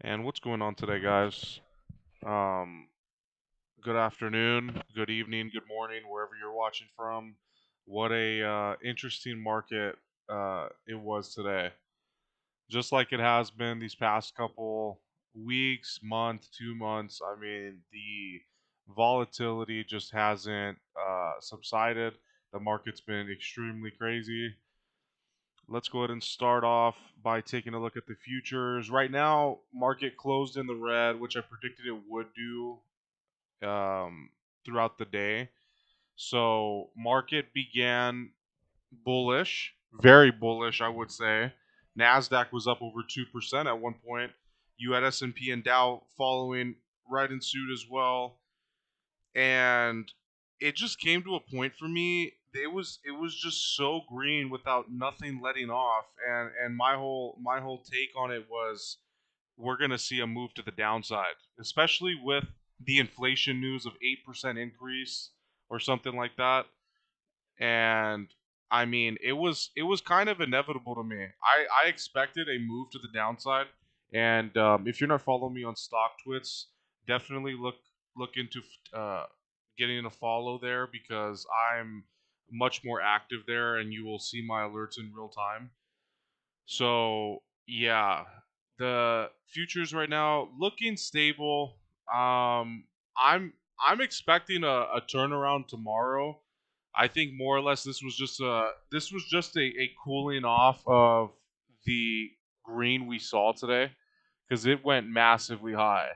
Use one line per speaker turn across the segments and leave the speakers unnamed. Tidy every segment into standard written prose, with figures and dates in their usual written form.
And what's going on today, guys? Um, Good afternoon, good evening, good morning, wherever you're watching from. What a interesting market it was today. Just like it has been these past couple weeks, month, 2 months. I mean, the volatility just hasn't subsided. The market's been extremely crazy. Let's go ahead and start off by taking a look at the futures. Right now, market closed in the red, which I predicted it would do um, throughout the day. So market began bullish, very bullish, I would say. Nasdaq was up over 2% at one point. You had S&P and P and Dow following right in suit as well, and it just came to a point for me. It was just so green without nothing letting off, and my whole take on it was we're gonna see a move to the downside, especially with the inflation news of 8% increase or something like that. And I mean, it was kind of inevitable to me. I expected a move to the downside, and if you're not following me on Stock Twits, definitely look into getting a follow there because I'm much more active there, and you will see my alerts in real time. So yeah, the futures right now looking stable. I'm expecting a turnaround tomorrow. I think more or less this was just a cooling off of the green we saw today because it went massively high.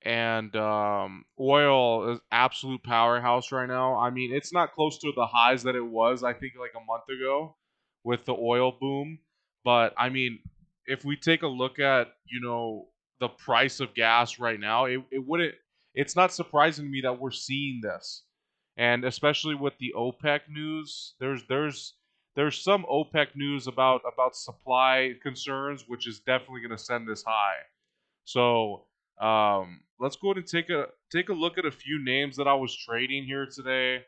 And oil is absolute powerhouse right now. I mean, it's not close to the highs that it was, I think, like a month ago with the oil boom. But I mean, if we take a look at, the price of gas right now, it wouldn't, it's not surprising to me that we're seeing this. And especially with the OPEC news, there's some OPEC news about supply concerns, which is definitely going to send this high. So let's go ahead and take a look at a few names that I was trading here today.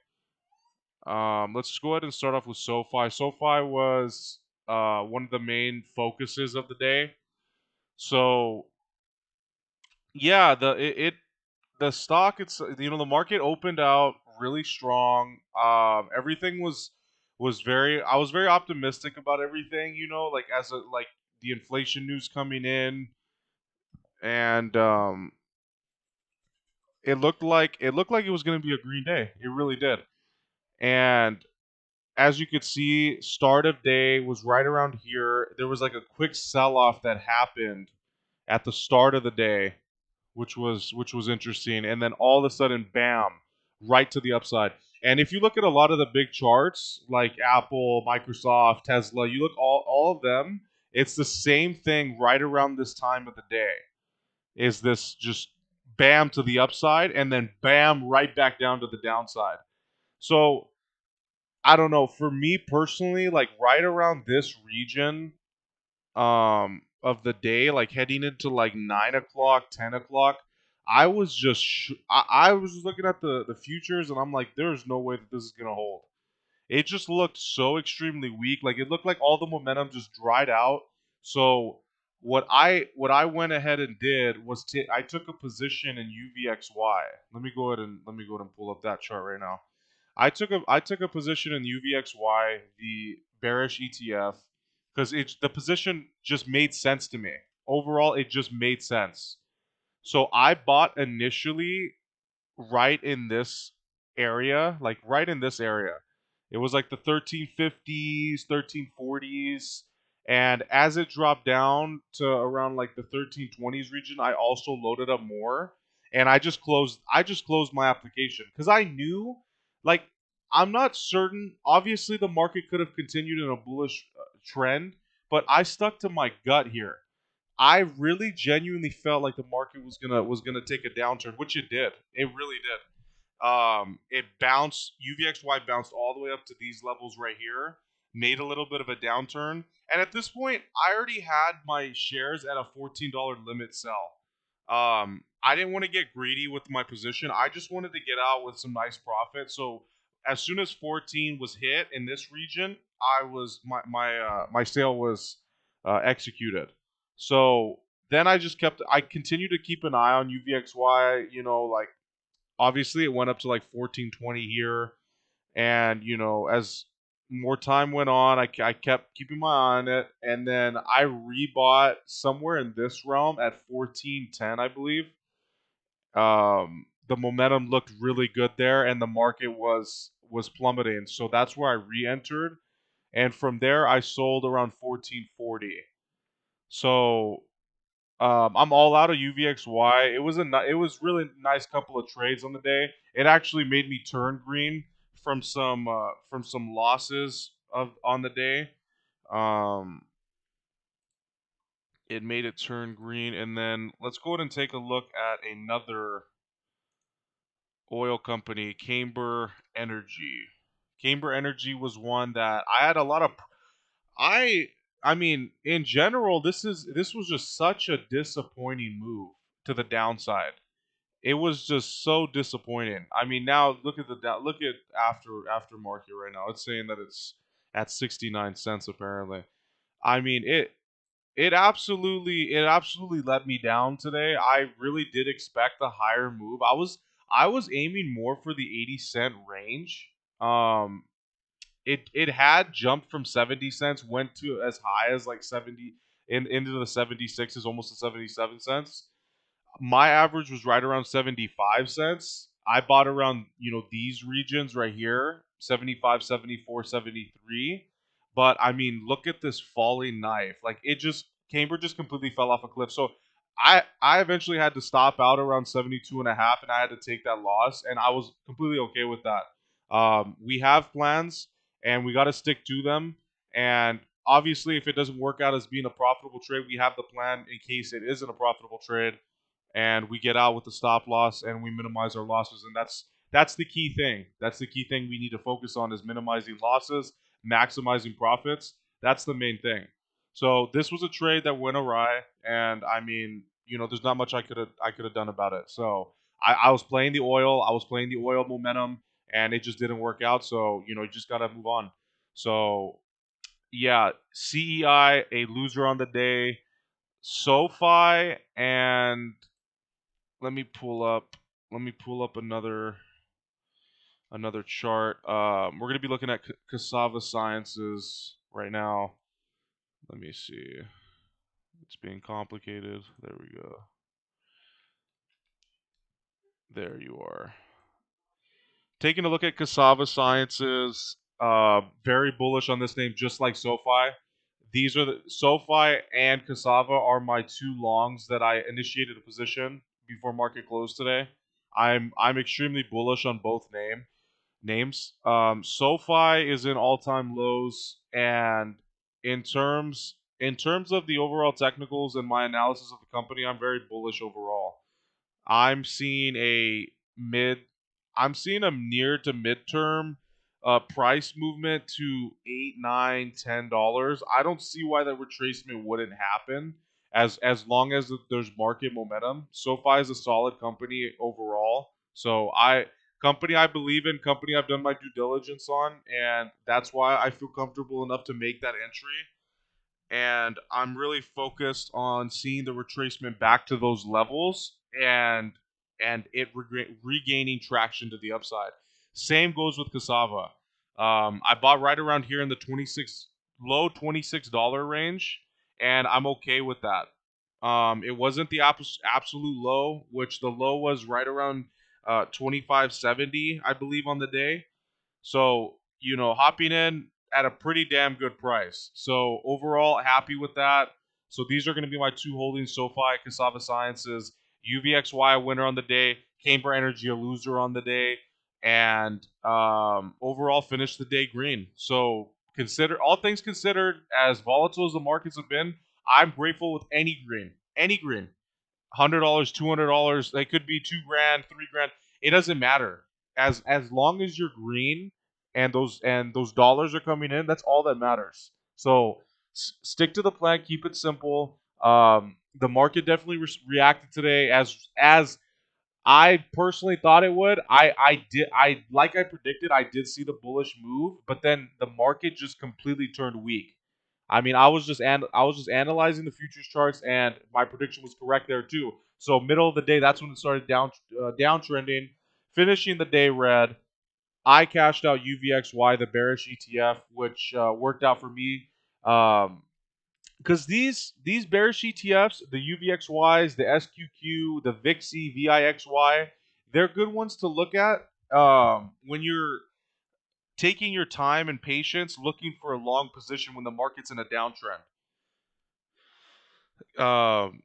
Let's just go ahead and start off with SoFi. SoFi was one of the main focuses of the day. So yeah, the stock, it's the market opened out really strong. Everything was very, I was very optimistic about everything. Like like the inflation news coming in, and it looked like it was going to be a green day. It really did. And as you could see, start of day was right around here. There was like a quick sell off that happened at the start of the day, which was interesting. And then all of a sudden, bam, right to the upside. And if you look at a lot of the big charts like Apple, Microsoft, Tesla, you look all of them, it's the same thing right around this time of the day. Is this just bam to the upside and then bam right back down to the downside. So I don't know. For me personally, like right around this region of the day, like heading into like 9 o'clock, 10 o'clock, I was just looking at the futures and I'm like, there's no way that this is gonna hold. It just looked so extremely weak. Like it looked like all the momentum just dried out. So what I went ahead and did was I took a position in UVXY. Let me go ahead and pull up that chart right now. I took a position in UVXY, the bearish ETF, because the position just made sense to me. Overall, it just made sense. So I bought initially right in this area, like right in this area. It was like the 1350s, 1340s, and as it dropped down to around like the 1320s region, I also loaded up more, and I just closed my application cuz I knew, like, I'm not certain. Obviously the market could have continued in a bullish trend, but I stuck to my gut here. I really genuinely felt like the market was gonna take a downturn, which it did. It really did. It bounced. UVXY bounced all the way up to these levels right here, made a little bit of a downturn, and at this point, I already had my shares at a $14 limit sell. I didn't want to get greedy with my position. I just wanted to get out with some nice profit. So as soon as 14 was hit in this region, I was my sale was executed. So then I continued to keep an eye on UVXY. Like obviously it went up to like 1420 here, and as more time went on, I kept keeping my eye on it, and then I rebought somewhere in this realm at 1410, I believe. The momentum looked really good there, and the market was plummeting, so that's where I re-entered, and from there I sold around 1440. So I'm all out of UVXY. It was really nice couple of trades on the day. It actually made me turn green from some losses of on the day. Um, it made it turn green, and then let's go ahead and take a look at another oil company, Camber Energy. Camber Energy was one that I had a lot of. I I mean, in general, this was just such a disappointing move to the downside. It was just so disappointing. I mean, now look at look at aftermarket right now. It's saying that it's at 69 cents apparently. I mean, it absolutely let me down today. I really did expect a higher move. I was aiming more for the 80 cent range. Um, it had jumped from 70 cents, went to as high as like 70 into the 76s, almost to 77 cents. My average was right around 75 cents. I bought around, these regions right here, 75, 74, 73. But I mean, look at this falling knife. Like Camber just completely fell off a cliff. So I eventually had to stop out around 72 and a half, and I had to take that loss, and I was completely okay with that. We have plans, and we got to stick to them. And obviously, if it doesn't work out as being a profitable trade, we have the plan in case it isn't a profitable trade, and we get out with the stop loss and we minimize our losses, and that's the key thing. That's the key thing we need to focus on, is minimizing losses, maximizing profits. That's the main thing. So this was a trade that went awry, and I mean, there's not much I could have done about it. So I was playing the oil momentum, and it just didn't work out. So you just gotta move on. So yeah, CEI, a loser on the day. SoFi, and let me pull up another chart. We're gonna be looking at Cassava Sciences right now. Let me see. It's being complicated. There we go. There you are. Taking a look at Cassava Sciences. Very bullish on this name, just like SoFi. These are the SoFi and Cassava are my two longs that I initiated a position before market close today. I'm extremely bullish on both names. SoFi is in all-time lows, and in terms of the overall technicals and my analysis of the company, I'm very bullish overall. I'm seeing a mid, I'm seeing a near to midterm price movement to 8, 9, $10. I don't see why that retracement wouldn't happen as long as there's market momentum. SoFi is a solid company overall. So company I believe in, company I've done my due diligence on, and that's why I feel comfortable enough to make that entry, and I'm really focused on seeing the retracement back to those levels, and it regaining traction to the upside. Same goes with Cassava. I bought right around here in the low $26 range, and I'm okay with that. It wasn't the absolute low, which the low was right around 25.70, I believe, on the day. So, hopping in at a pretty damn good price. So, overall, happy with that. So, these are going to be my two holdings: SoFi, Cassava Sciences, UVXY, a winner on the day, Camber Energy, a loser on the day, and overall, finish the day green. So, all things considered, as volatile as the markets have been, I'm grateful with any green. Any green. $100, $200. They could be 2 grand, 3 grand. It doesn't matter. As long as you're green and those dollars are coming in, that's all that matters. So stick to the plan. Keep it simple. The market definitely reacted today as I personally thought it would. I predicted. I did see the bullish move, but then the market just completely turned weak. I mean, I was just analyzing the futures charts, and my prediction was correct there too. So middle of the day, that's when it started downtrending, finishing the day red. I cashed out UVXY, the bearish ETF, which worked out for me. Because these bearish ETFs, the UVXYs, the SQQ, the VIXY, VIXY, they're good ones to look at when you're taking your time and patience looking for a long position when the market's in a downtrend.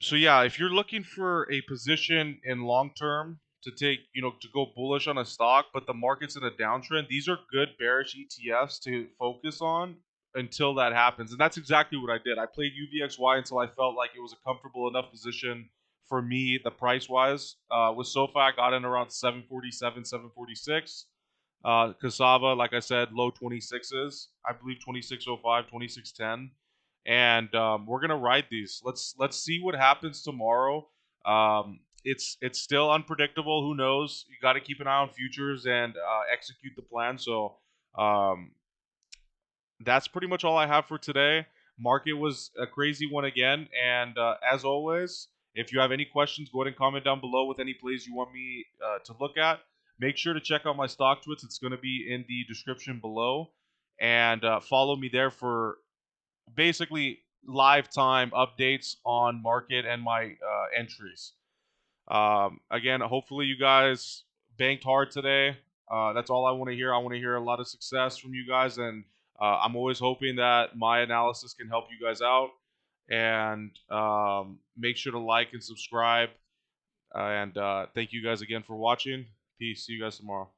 So yeah, if you're looking for a position in long term to take, to go bullish on a stock, but the market's in a downtrend, these are good bearish ETFs to focus on until that happens. And that's exactly what I did. I played UVXY until I felt like it was a comfortable enough position for me, the price wise. With SoFi, I got in around 747, 746. Cassava, like I said, low 26s. I believe 2605, 2610, and we're gonna ride these. Let's see what happens tomorrow. It's still unpredictable. Who knows? You got to keep an eye on futures and execute the plan. So um, that's pretty much all I have for today. Market was a crazy one again, and as always, if you have any questions, go ahead and comment down below with any plays you want me to look at. Make sure to check out my stock tweets. It's going to be in the description below, and follow me there for basically live time updates on market and my entries. Again, hopefully you guys banked hard today. That's all I want to hear. I want to hear a lot of success from you guys, and I'm always hoping that my analysis can help you guys out. And make sure to like and subscribe. And thank you guys again for watching. Peace. See you guys tomorrow.